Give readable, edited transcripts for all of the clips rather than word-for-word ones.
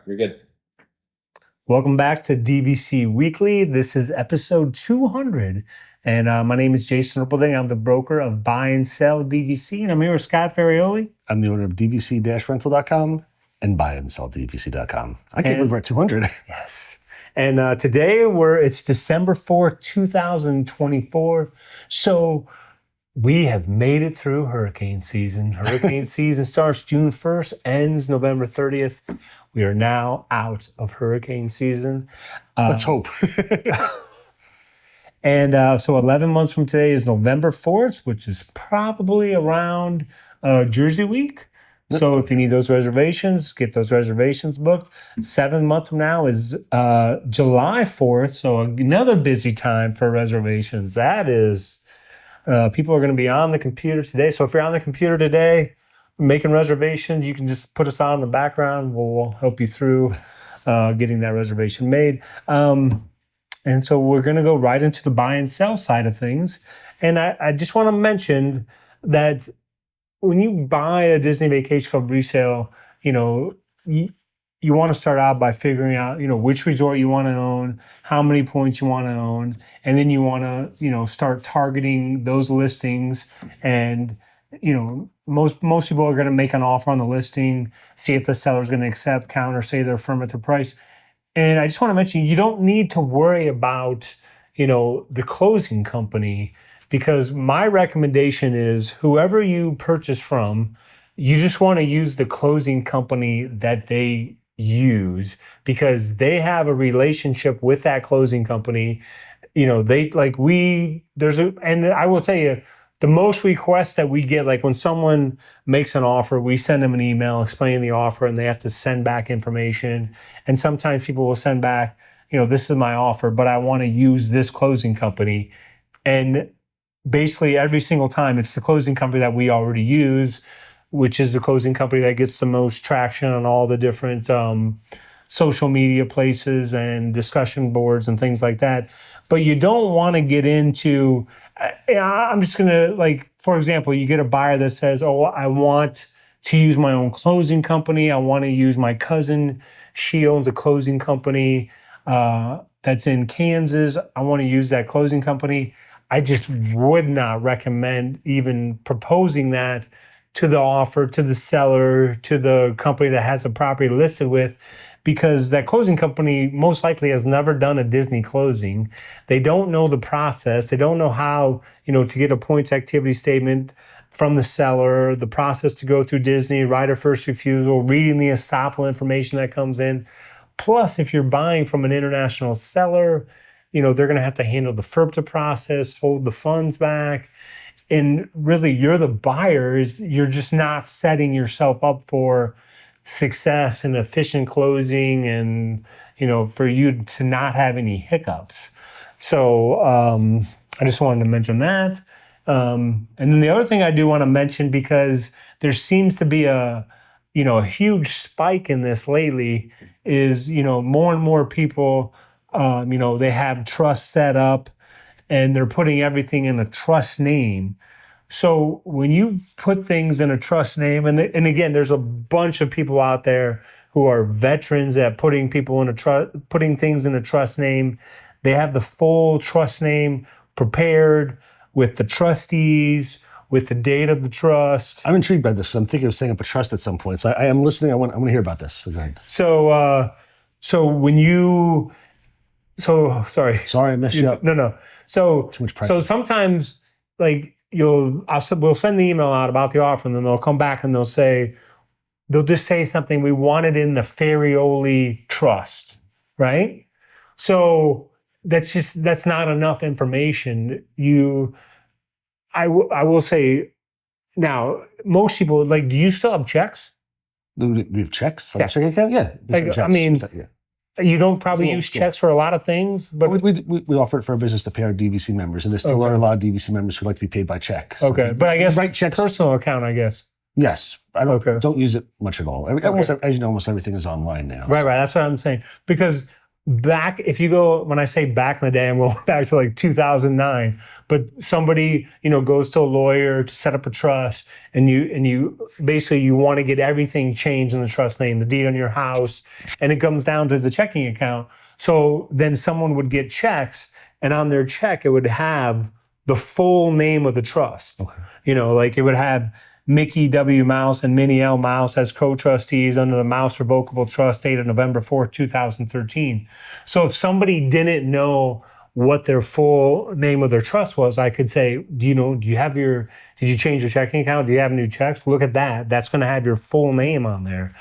You're good. Welcome back to DVC Weekly. This is episode 200. And my name is Jason Rippleding. I'm the broker of Buy and Sell DVC. And I'm here with Scott Ferrioli. I'm the owner of DVC-Rental.com and BuyandSellDVC.com. I can't believe we're at 200. Yes. And today it's December 4th, 2024. So we have made it through hurricane season. Hurricane season starts June 1st, ends November 30th. We are now out of hurricane season. Let's hope. And so 11 months from today is November 4th, which is probably around Jersey Week. So if you need those reservations, get those reservations booked. 7 months from now is July 4th. So another busy time for reservations. That is, people are going to be on the computer today. So if you're on the computer today, making reservations, you can just put us on in the background. We'll help you through getting that reservation made. And so we're going to go right into the buy and sell side of things. And I just want to mention that when you buy a Disney Vacation Club resale, you want to start out by figuring out, which resort you want to own, how many points you want to own, and then you want to, start targeting those listings. And, most people are going to make an offer on the listing, see if the seller's going to accept, counter, say they're firm at the price. And I just want to mention, you don't need to worry about, the closing company, because my recommendation is whoever you purchase from, you just want to use the closing company that they use, because they have a relationship with that closing company. And I will tell you, the most requests that we get, like when someone makes an offer, we send them an email explaining the offer and they have to send back information. And sometimes people will send back, this is my offer, but I want to use this closing company. And basically every single time it's the closing company that we already use, which is the closing company that gets the most traction on all the different social media places and discussion boards and things like that. But you don't want to get into, I'm just going to, for example, you get a buyer that says, oh, I want to use my own closing company. I want to use my cousin. She owns a closing company that's in Kansas. I want to use that closing company. I just would not recommend even proposing that to the offer, to the seller, to the company that has the property listed with, because that closing company most likely has never done a Disney closing. They don't know the process. They don't know how, to get a points activity statement from the seller, the process to go through Disney, right of first refusal, reading the estoppel information that comes in. Plus, if you're buying from an international seller, they're going to have to handle the FERPTA process, hold the funds back. And really, you're the buyers. You're just not setting yourself up for success and efficient closing and, for you to not have any hiccups. So I just wanted to mention that. And then the other thing I do want to mention, because there seems to be a huge spike in this lately, is, more and more people, they have trust set up and they're putting everything in a trust name. So when you put things in a trust name, and again, there's a bunch of people out there who are veterans at putting things in a trust name. They have the full trust name prepared with the trustees, with the date of the trust. I'm intrigued by this. I'm thinking of setting up a trust at some point. So I am listening. I want to hear about this. So go ahead. Sorry, I messed you up. No. So too much pressure. So sometimes, we'll send the email out about the offer, and then they'll come back and they'll just say something. We want it in the Ferrioli trust, right? So that's not enough information. I will say now, most people, do you still have checks? Do we have checks? Yeah. Yeah. You don't probably use checks for a lot of things, but we offer it for our business to pay our DVC members, and there's still are a lot of DVC members who like to be paid by check. So but I guess checks, personal account, I guess. Yes, I don't use it much at all. Almost everything is online now. Right. That's what I'm saying, because back, if you go, when I say back in the day, I'm going back to like 2009, but somebody, goes to a lawyer to set up a trust, and you basically, you want to get everything changed in the trust name, the deed on your house, and it comes down to the checking account. So then someone would get checks, and on their check, it would have the full name of the trust. Okay. Like it would have Mickey W. Mouse and Minnie L. Mouse as co-trustees under the Mouse Revocable Trust dated November 4th, 2013. So if somebody didn't know what their full name of their trust was, I could say, did you change your checking account? Do you have new checks? Look at that. That's going to have your full name on there.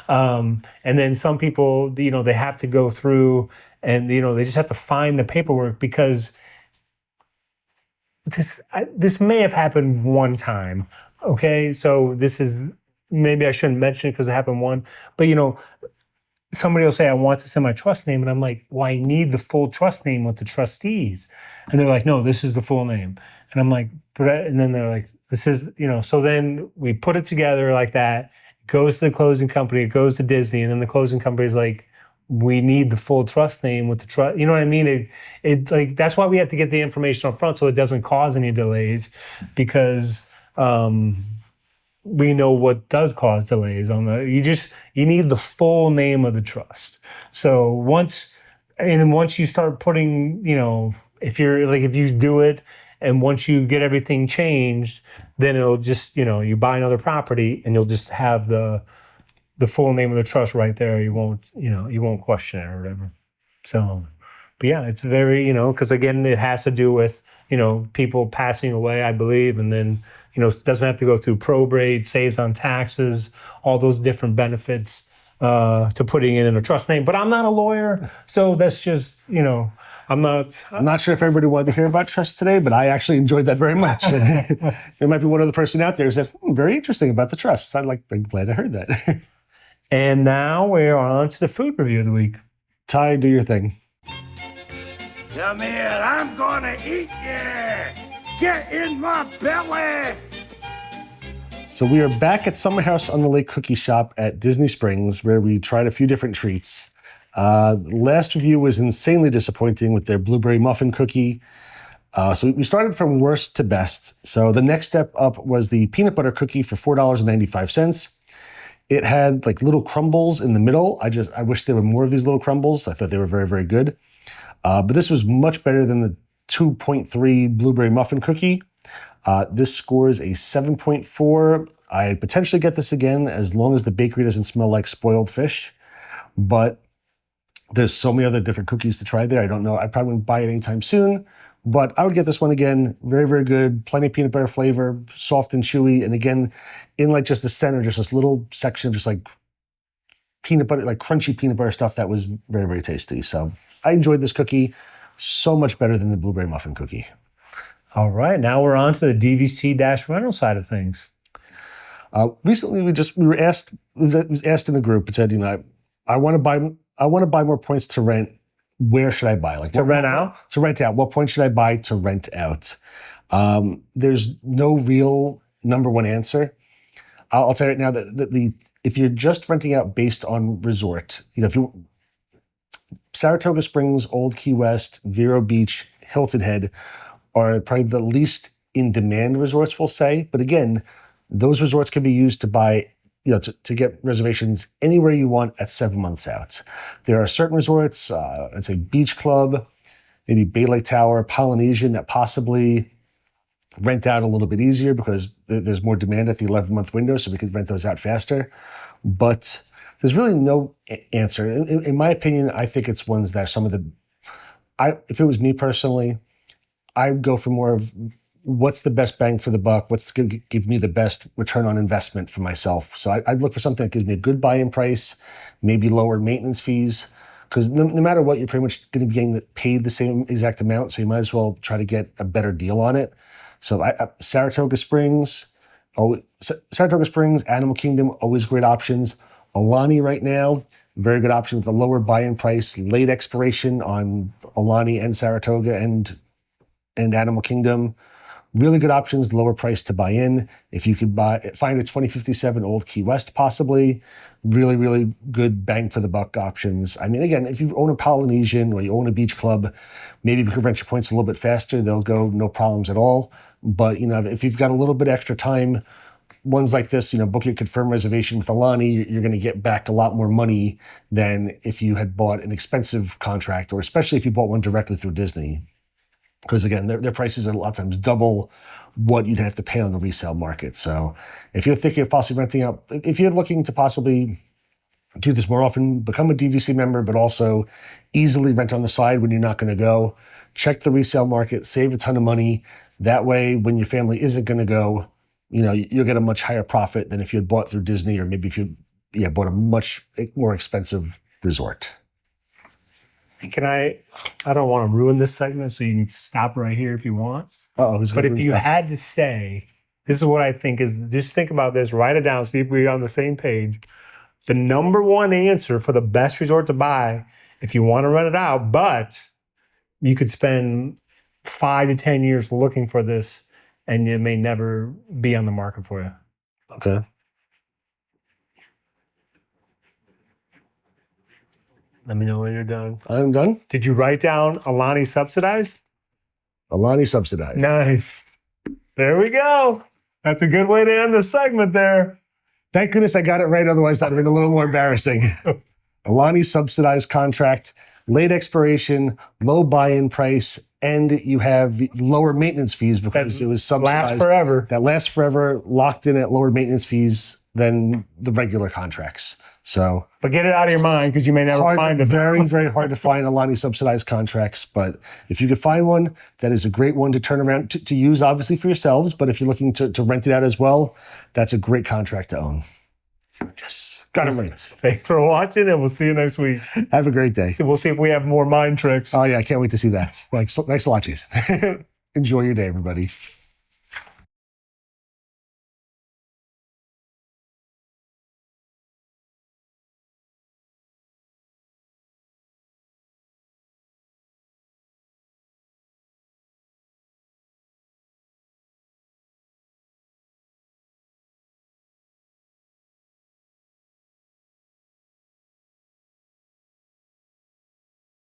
And then some people, they have to go through and, they just have to find the paperwork, because this may have happened one time. Okay, so maybe I shouldn't mention it because it happened one, but somebody will say, I want to send my trust name, and I'm like, well, I need the full trust name with the trustees. And they're like, no, this is the full name. And I'm like, and then they're like, this is, so then we put it together like that, it goes to the closing company, it goes to Disney, and then the closing company is like, we need the full trust name with the trust. You know what I mean? It like, that's why we have to get the information up front so it doesn't cause any delays, because we know what does cause delays on you need the full name of the trust. So once you start putting, if you do it, and once you get everything changed, then it'll just, you buy another property and you'll just have the full name of the trust right there. You won't question it or whatever. So, but yeah, it's very, because again, it has to do with, people passing away, I believe, and then, it doesn't have to go through probate, saves on taxes, all those different benefits to putting it in a trust name. But I'm not a lawyer, so that's just, I'm not sure if everybody wanted to hear about trust today, but I actually enjoyed that very much. There might be one other person out there who said, very interesting about the trusts. I'm glad I heard that. And now we're on to the food review of the week. Ty, do your thing. Come here, I'm gonna eat you! Get in my belly! So we are back at Summerhouse on the Lake Cookie Shop at Disney Springs, where we tried a few different treats. Last review was insanely disappointing with their blueberry muffin cookie. So we started from worst to best. So the next step up was the peanut butter cookie for $4.95. It had like little crumbles in the middle. I wish there were more of these little crumbles. I thought they were very, very good. But this was much better than the 2.3 blueberry muffin cookie. This scores a 7.4. I'd potentially get this again as long as the bakery doesn't smell like spoiled fish. But there's so many other different cookies to try there. I don't know. I probably wouldn't buy it anytime soon. But I would get this one again. Very, very good. Plenty of peanut butter flavor, soft and chewy. And again, in like just the center, just this little section of just like peanut butter, like crunchy peanut butter stuff that was very, very tasty. So I enjoyed this cookie so much better than the blueberry muffin cookie. All right, now we're on to the DVC-Rental side of things. Recently, we were asked in the group. It said, I want to buy more points to rent. Where should I buy? To rent out? To rent out. What point should I buy to rent out? There's no real number one answer. I'll tell you right now that if you're just renting out based on resort, if you Saratoga Springs, Old Key West, Vero Beach, Hilton Head are probably the least in demand resorts, we'll say. But again, those resorts can be used to buy, to get reservations anywhere you want at 7 months out. There are certain resorts, I'd say Beach Club, maybe Bay Lake Tower, Polynesian, that possibly rent out a little bit easier because there's more demand at the 11-month window, so we could rent those out faster. But there's really no answer. In my opinion, I think it's ones that are some of the, if it was me personally, I'd go for more of what's the best bang for the buck, what's going to give me the best return on investment for myself. So I'd look for something that gives me a good buy-in price, maybe lower maintenance fees, because no matter what, you're pretty much going to be getting paid the same exact amount, so you might as well try to get a better deal on it. So Saratoga Springs, Animal Kingdom, always great options. Alani right now, very good option with a lower buy-in price, late expiration on Alani and Saratoga and Animal Kingdom. Really good options, lower price to buy in. If you could find a 2057 old Key West, possibly, really, really good bang for the buck options. I mean, again, if you own a Polynesian or you own a beach club, maybe we could rent your points a little bit faster. They'll go no problems at all. But, if you've got a little bit extra time, ones like this, book your confirmed reservation with Alani, you're going to get back a lot more money than if you had bought an expensive contract, or especially if you bought one directly through Disney. Because again, their prices are a lot of times double what you'd have to pay on the resale market. So if you're thinking of possibly renting out, if you're looking to possibly do this more often, become a DVC member, but also easily rent on the side when you're not going to go, check the resale market, save a ton of money. That way, when your family isn't going to go, you'll get a much higher profit than if you had bought through Disney, or maybe if you bought a much more expensive resort. I don't want to ruin this segment, so you can stop right here if you want. But if you had to say, this is what I think is, just think about this, write it down, see if we're on the same page. The number one answer for the best resort to buy, if you want to rent it out, but you could spend 5 to 10 years looking for this, and it may never be on the market for you. Okay. Let me know when you're done. I'm done. Did you write down Alani subsidized? Alani subsidized. Nice. There we go. That's a good way to end the segment there. Thank goodness I got it right. Otherwise, that would have been a little more embarrassing. Alani subsidized contract, late expiration, low buy-in price, and you have lower maintenance fees because it was subsidized. Lasts forever. That lasts forever, locked in at lower maintenance fees than the regular contracts. So, but get it out of your mind, because you may never find it. Very, very hard to find Alani subsidized contracts. But if you could find one, that is a great one to turn around to use, obviously for yourselves. But if you're looking to rent it out as well, that's a great contract to own. Yes, got it right. Thanks for watching, and we'll see you next week. Have a great day. So we'll see if we have more mind tricks. Oh yeah, I can't wait to see that. Thanks a lot, Jason. Enjoy your day, everybody.